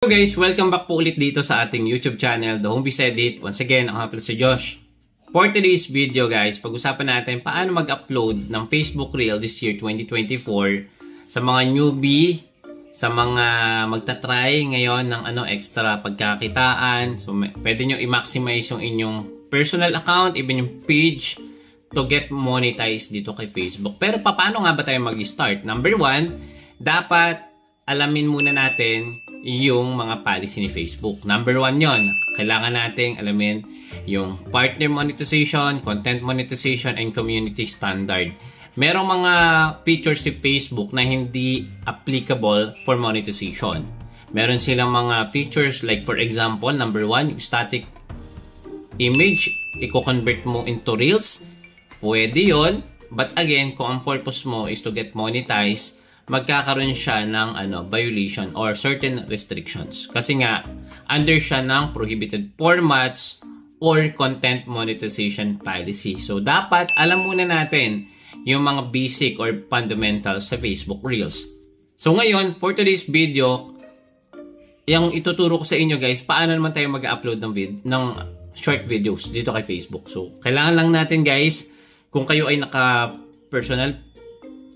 Hello guys, welcome back po ulit dito sa ating YouTube channel, The Homebase Edit. Once again, ako pala si Josh. For today's video guys, pag-usapan natin paano mag-upload ng Facebook Reel this year 2024 sa mga newbie, sa mga magta-try ngayon ng extra pagkakitaan. So pwede nyo i-maximize yung inyong personal account, even yung page to get monetized dito kay Facebook. Pero paano nga ba tayo mag-start? Number one, dapat alamin muna natin yung mga policy ni Facebook. Number one yon, kailangan nating alamin yung partner monetization, content monetization, and community standard. Merong mga features si Facebook na hindi applicable for monetization. Meron silang mga features like for example, number one, yung static image, i-convert mo into Reels. Pwede yon, but again, kung ang purpose mo is to get monetized, magkakaroon siya ng violation or certain restrictions. Kasi nga, under siya ng prohibited formats or content monetization policy. So, dapat alam muna natin yung mga basic or fundamentals sa Facebook Reels. So, ngayon, for today's video, yung ituturo ko sa inyo guys, paano naman tayo mag-upload ng short videos dito kay Facebook. So, kailangan lang natin guys, kung kayo ay naka-personal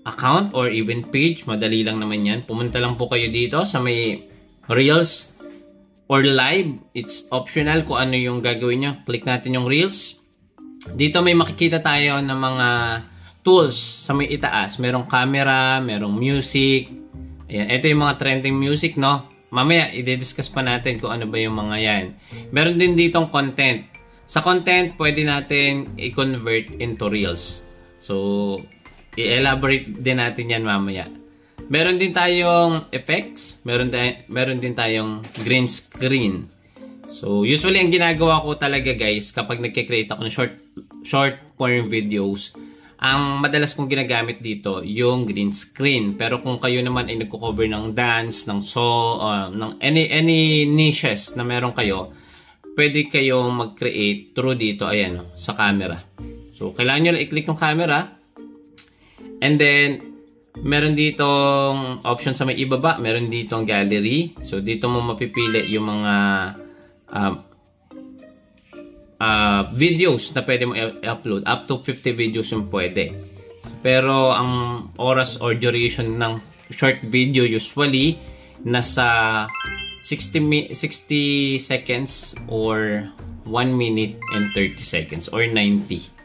account or even page, madali lang naman yan. Pumunta lang po kayo dito sa may Reels or Live. It's optional kung ano yung gagawin nyo. Click natin yung Reels. Dito may makikita tayo ng mga tools sa may itaas. Merong camera, merong music. Ayan, ito yung mga trending music, no? Mamaya, i-discuss pa natin kung ano ba yung mga yan. Meron din ditong content. Sa content, pwede natin i-convert into Reels. So, i-elaborate din natin yan mamaya. Meron din tayong effects. Meron din tayong green screen. So, usually ang ginagawa ko talaga guys, kapag nagkikreate ako ng short form videos, ang madalas kong ginagamit dito, yung green screen. Pero kung kayo naman ay nagko-cover ng dance, ng ng any niches na meron kayo, pwede kayong mag-create through dito, ayan, sa camera. So, kailangan nyo lang i-click yung camera. And then, meron ditong option sa may ibaba. Meron ditong gallery. So, dito mo mapipili yung mga videos na pwede mo i-upload. Up to 50 videos yung pwede. Pero, ang oras or duration ng short video usually nasa 60 seconds or 1 minute and 30 seconds or 90.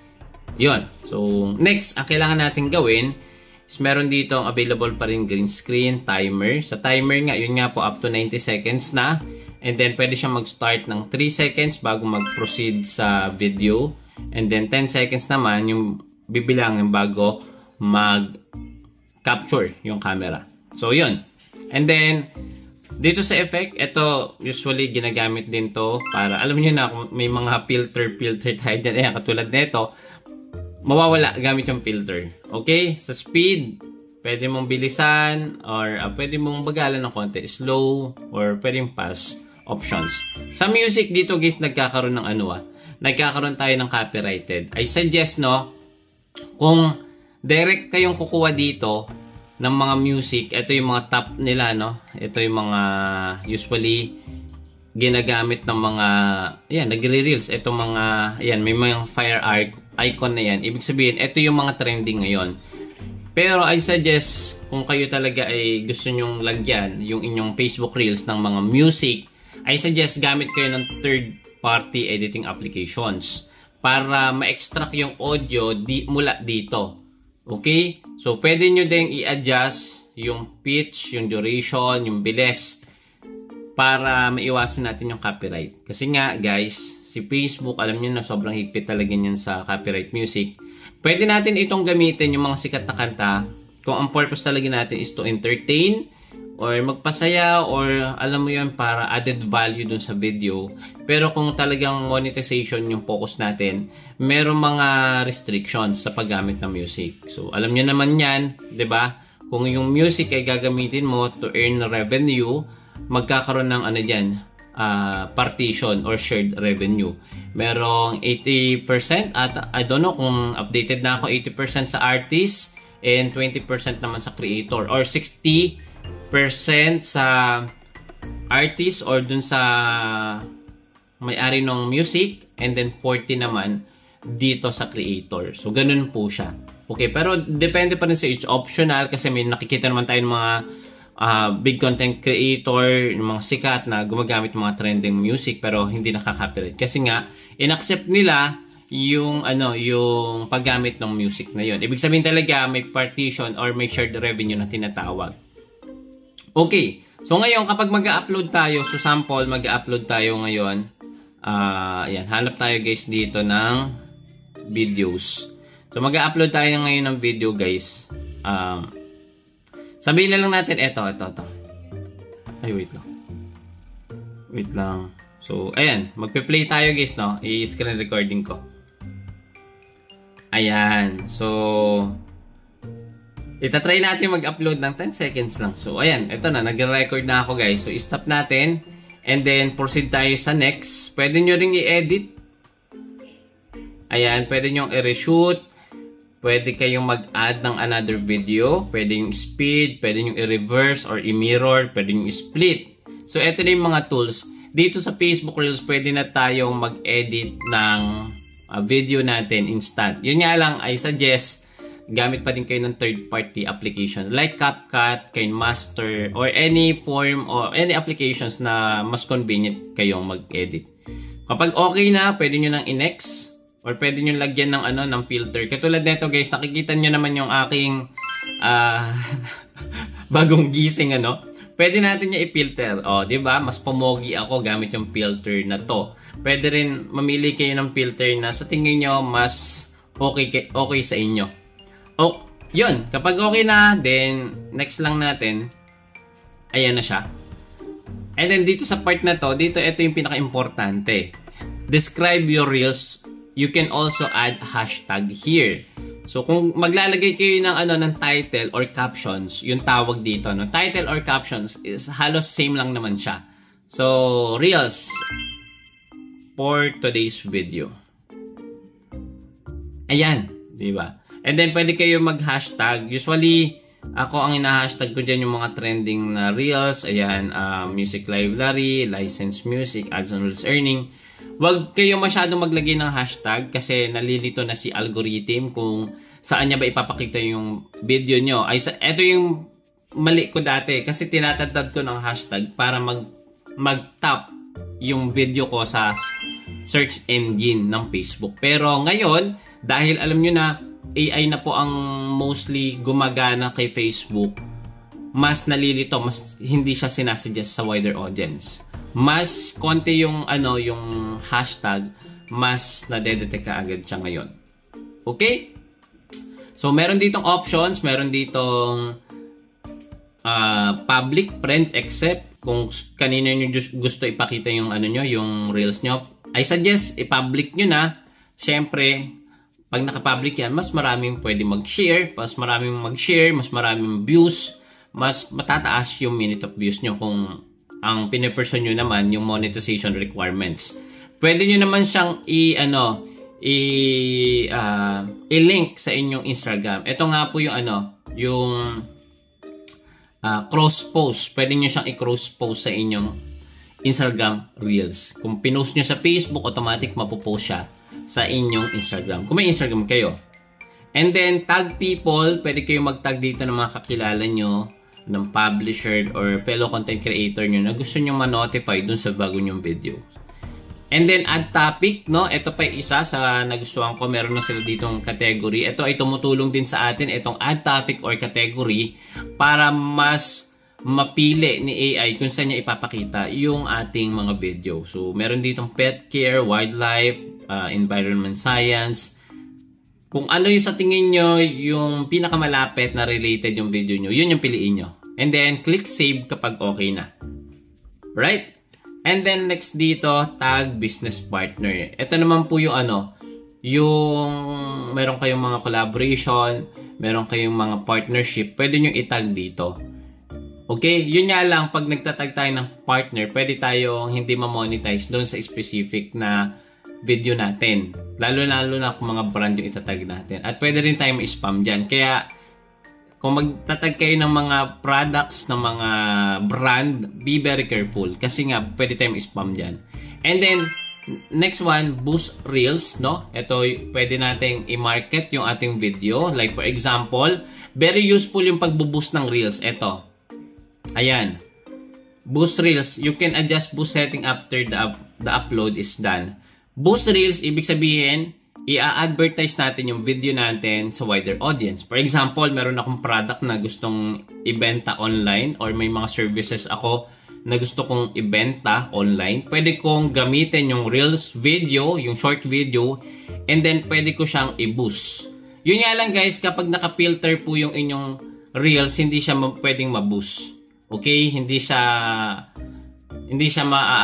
Yun. So, next, ang kailangan natin gawin is meron dito ang available pa rin green screen, timer. Sa timer nga, yun nga po up to 90 seconds na. And then, pwede siya mag-start ng 3 seconds bago mag-proceed sa video. And then, 10 seconds naman yung bibilangin bago mag-capture yung camera. So, yun. And then, dito sa effect, ito usually ginagamit din to para, alam niyo na, may mga filter tayo dyan. Ayan, katulad nito. Mawawala gamit yung filter. Okay? Sa speed, pwede mong bilisan or pwede mong bagalan ng konti. Slow or pwedeng fast options. Sa music dito guys, nagkakaroon ng nagkakaroon tayo ng copyrighted. I suggest, no, kung direct kayong kukuha dito ng mga music, ito yung mga top nila, no? Ito yung mga usually ginagamit ng mga, ayan, nagre-reels. Ito mga, ayan, may mga fire icon na yan. Ibig sabihin, ito yung mga trending ngayon. Pero I suggest, kung kayo talaga ay gusto nyong lagyan yung inyong Facebook Reels ng mga music, I suggest gamit kayo ng third-party editing applications para ma-extract yung audio mula dito. Okay? So, pwede nyo din i-adjust yung pitch, yung duration, yung bilis para maiwasan natin yung copyright. Kasi nga guys, si Facebook, alam niyo na sobrang higpit talaga niyan sa copyright music. Pwede natin itong gamitin yung mga sikat na kanta kung ang purpose talaga natin is to entertain or magpasaya or alam mo yun, para added value dun sa video. Pero kung talagang monetization yung focus natin, merong mga restrictions sa paggamit ng music. So alam niyo naman yan, 'di ba? Kung yung music ay gagamitin mo to earn revenue, magkakaroon ng partition or shared revenue. Merong 80% at I don't know kung updated na ako, 80% sa artist and 20% naman sa creator or 60% sa artist or dun sa may-ari ng music, and then 40 naman dito sa creator. So, ganun po siya. Okay, pero depende pa rin sa each optional kasi may nakikita naman tayo ng mga big content creator, yung mga sikat na gumagamit ng mga trending music pero hindi nakaka-copyright. Kasi nga, inaccept nila yung yung paggamit ng music na yun. Ibig sabihin talaga may partition or may shared revenue na tinatawag. Okay. So ngayon kapag mag-upload tayo, so sample mag-upload tayo ngayon. Ayan, hanap tayo guys dito ng videos. So mag-upload tayo ngayon ng video guys. Sabihin na lang natin ito. Ay, wait lang. So, ayan. Magpe-play tayo guys, no? I-screen recording ko. Ayan. So, itatry natin mag-upload ng 10 seconds lang. So, ayan. Ito na. Nag-record na ako guys. So, stop natin. And then, proceed tayo sa next. Pwede nyo ring i-edit. Ayan. Pwede nyo i-reshoot. Pwede kayong mag-add ng another video. Pwede yung speed. Pwede yung i-reverse or i-mirror. Pwede yung i-split. So, ito na yung mga tools. Dito sa Facebook Reels, pwede na tayong mag-edit ng video natin instant. Yun nga lang, I suggest gamit pa din kayo ng third-party application like CapCut, KineMaster, or any form or any applications na mas convenient kayong mag-edit. Kapag okay na, pwede nyo nang i-next. Or pwede nyo lagyan ng ng filter. Katulad nito guys, nakikita nyo naman yung aking bagong gising Pwede natin niya i-filter. Di ba? Mas pomogi ako gamit yung filter na to. Pwede rin mamili kayo ng filter na sa tingin nyo mas okay sa inyo. Yun. Kapag okay na, then next lang natin. Ayan na siya. And then dito sa part na to, ito yung pinaka-importante. Describe your reels. You can also add hashtag here. So kung maglalagay kayo ng title or captions, yung tawag dito, title or captions is halos same lang naman siya. So reels for today's video. Ayan, di ba? And then pwede kayo mag-hashtag. Usually ako ang ina-hashtag ko diyan yung mga trending na reels. Ayan, music library, licensed music, ads on reels earning. Huwag kayo masyadong maglagay ng hashtag kasi nalilito na si algorithm kung saan niya ba ipapakita yung video nyo. Ito yung mali ko dati kasi tinatadtad ko ng hashtag para mag-top yung video ko sa search engine ng Facebook. Pero ngayon, dahil alam nyo na AI na po ang mostly gumagana kay Facebook, mas nalilito, mas hindi siya sinasuggest sa wider audience. Mas konti yung yung hashtag, mas nadedetect ka agad siya ngayon. Okay? So meron ditong options, meron ditong public, friends, except kung kanino nyo gusto ipakita yung yung reels nyo. I suggest i-public nyo na. Syempre, pag naka-public yan, mas maraming pwede mag-share, mas maraming views, mas matataas yung minute of views nyo kung ang piniperson nyo naman yung monetization requirements. Pwede nyo naman siyang i-link sa inyong Instagram. Ito nga po yung yung cross-post. Pwede nyo siyang i-cross-post sa inyong Instagram Reels. Kung pinost nyo sa Facebook, automatic mapopost siya sa inyong Instagram. Kung may Instagram kayo. And then, tag people. Pwede kayo mag-tag dito ng mga kakilala nyo, ng publisher or fellow content creator nyo na gusto nyo ma-notify dun sa bago nyong video. And then add topic, ito pa isa sa nagustuhan ko, meron na sila ditong category. Ito ay tumutulong din sa atin itong add topic or category para mas mapili ni AI kung saan niya ipapakita yung ating mga video. So meron ditong pet care, wildlife, environment science. Kung ano yung sa tingin nyo yung pinakamalapit na related yung video nyo, yun yung piliin nyo. And then, click save kapag okay na. Right? And then, next dito, tag business partner. Ito naman po yung yung meron kayong mga collaboration, meron kayong mga partnership, pwede nyo itag dito. Okay? Yun nga lang, pag nagtatag tayo ng partner, pwede tayong hindi ma-monetize doon sa specific na video natin. Lalo na kung mga brand yung itatag natin. At pwede rin tayong ma-spam dyan. Kaya, kung magtatag kayo ng mga products, ng mga brand, be very careful. Kasi nga, pwede tayong spam dyan. And then, next one, boost reels, no? Ito, pwede nating i-market yung ating video. Like for example, very useful yung pag-boost ng reels. Ito. Ayan. Boost reels. You can adjust boost setting after the upload is done. Boost reels, ibig sabihin, i-advertise natin yung video natin sa wider audience. For example, meron akong product na gustong ibenta online or may mga services ako na gusto kong ibenta online. Pwede kong gamitin yung Reels video, yung short video, and then pwede ko siyang i-boost. Yun nga lang guys, kapag naka-filter po yung inyong Reels, hindi siya pwedeng ma-boost. Okay? Hindi siya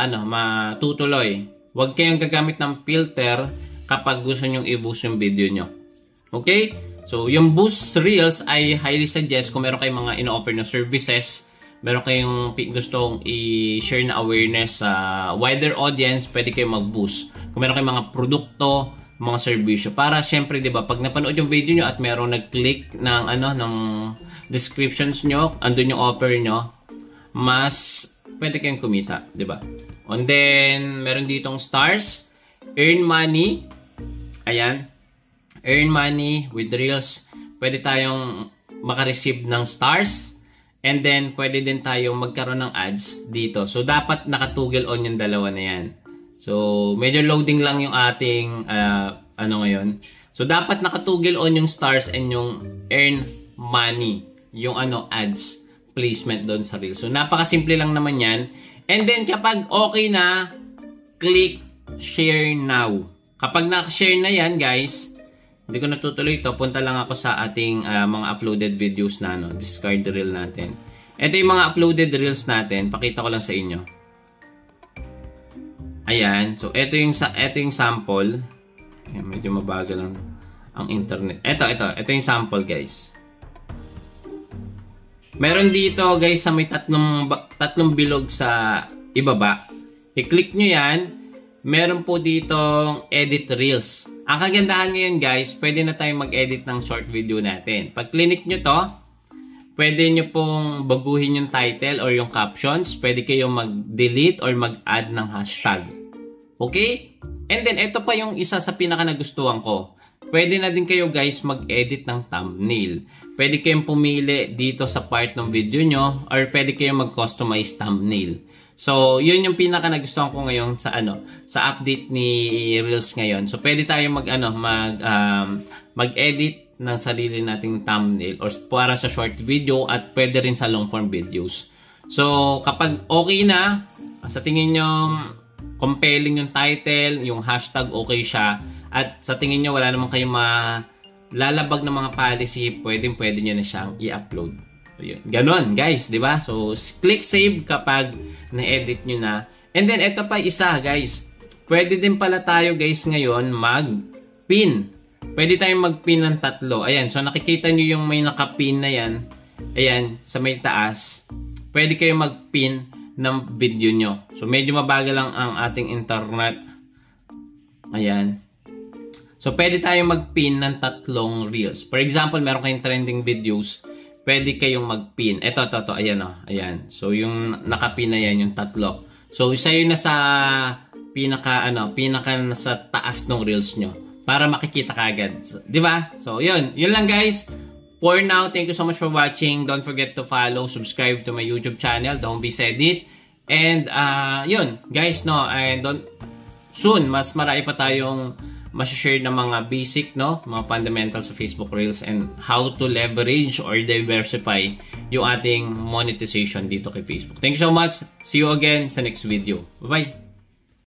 matutuloy. Huwag kayong gagamit ng filter kapag gusto nyo i-boost yung video nyo. Okay? So, yung boost reels ay highly suggest kung meron kayong mga ino-offer na services, meron kayong gustong i-share na awareness sa wider audience, pwede kayong mag-boost. Kung meron kayong mga produkto, mga serbisyo. Para syempre, di ba, pag napanood yung video nyo at meron nag-click ng, ng descriptions nyo, andun yung offer nyo, mas pwede kayong kumita. Di ba? And then, meron ditong stars, earn money. Ayan. Earn money with reels. Pwede tayong makareceive ng stars. And then, pwede din tayong magkaroon ng ads dito. So, dapat nakatugel on yung dalawa na yan. So, medyo loading lang yung ating, ngayon. So, dapat nakatugel on yung stars and yung earn money. Yung ads placement doon sa reels. So, napakasimple lang naman yan. And then, kapag okay na, click share now. Kapag na-share na yan, guys, hindi ko natutuloy ito. Punta lang ako sa ating mga uploaded videos na discard reel natin. Ito yung mga uploaded reels natin. Pakita ko lang sa inyo. Ayan. So, ito yung sample. Ayan, medyo mabagal lang ang internet. Ito yung sample, guys. Meron dito, guys, sa may tatlong bilog sa ibaba. I-click nyo yan. Meron po ditong edit reels. Ang kagandahan ngayon guys, pwede na tayong mag-edit ng short video natin. Pag click nyo to, pwede nyo pong baguhin yung title or yung captions. Pwede kayong mag-delete or mag-add ng hashtag. Okay? And then, ito pa yung isa sa pinaka nagustuhan ko. Pwede na din kayo guys mag-edit ng thumbnail. Pwede kayong pumili dito sa part ng video nyo or pwede kayong mag-customize thumbnail. So, yun yung pinaka nagustuhan ko ngayon sa update ni Reels ngayon. So, pwede tayong mag-edit ng sarili nating thumbnail or para sa short video at pwede rin sa long form videos. So, kapag okay na, sa tingin nyo compelling yung title, yung hashtag okay siya, at sa tingin nyo wala naman kayong lalabag ng mga policy, pwede nyo na siyang i-upload. So, yun. Ganon, guys, di ba? So, click save kapag na-edit nyo na. And then, ito pa isa, guys. Pwede din pala tayo, guys, ngayon mag-pin. Pwede tayong mag-pin ng 3. Ayan, so nakikita nyo yung may naka-pin na yan. Ayan, sa may taas. Pwede kayong mag-pin ng video nyo. So, medyo mabagal lang ang ating internet. Ayan. So, pwede tayong mag-pin ng 3 reels. For example, meron kayong trending videos. Pwede kayong mag-pin. Ito. Ayan o. Ayan. So, yung naka-pin na yan, yung 3. So, isa yun na sa pinaka nasa taas ng reels nyo. Para makikita ka agad. Diba? So, yun. Yun lang guys. For now, thank you so much for watching. Don't forget to follow, subscribe to my YouTube channel, The Homebase Edit. And, yun. Guys, and soon, mas marami pa tayong share ng mga basic, mga fundamentals sa Facebook Reels and how to leverage or diversify yung ating monetization dito kay Facebook. Thank you so much. See you again sa next video. Bye-bye!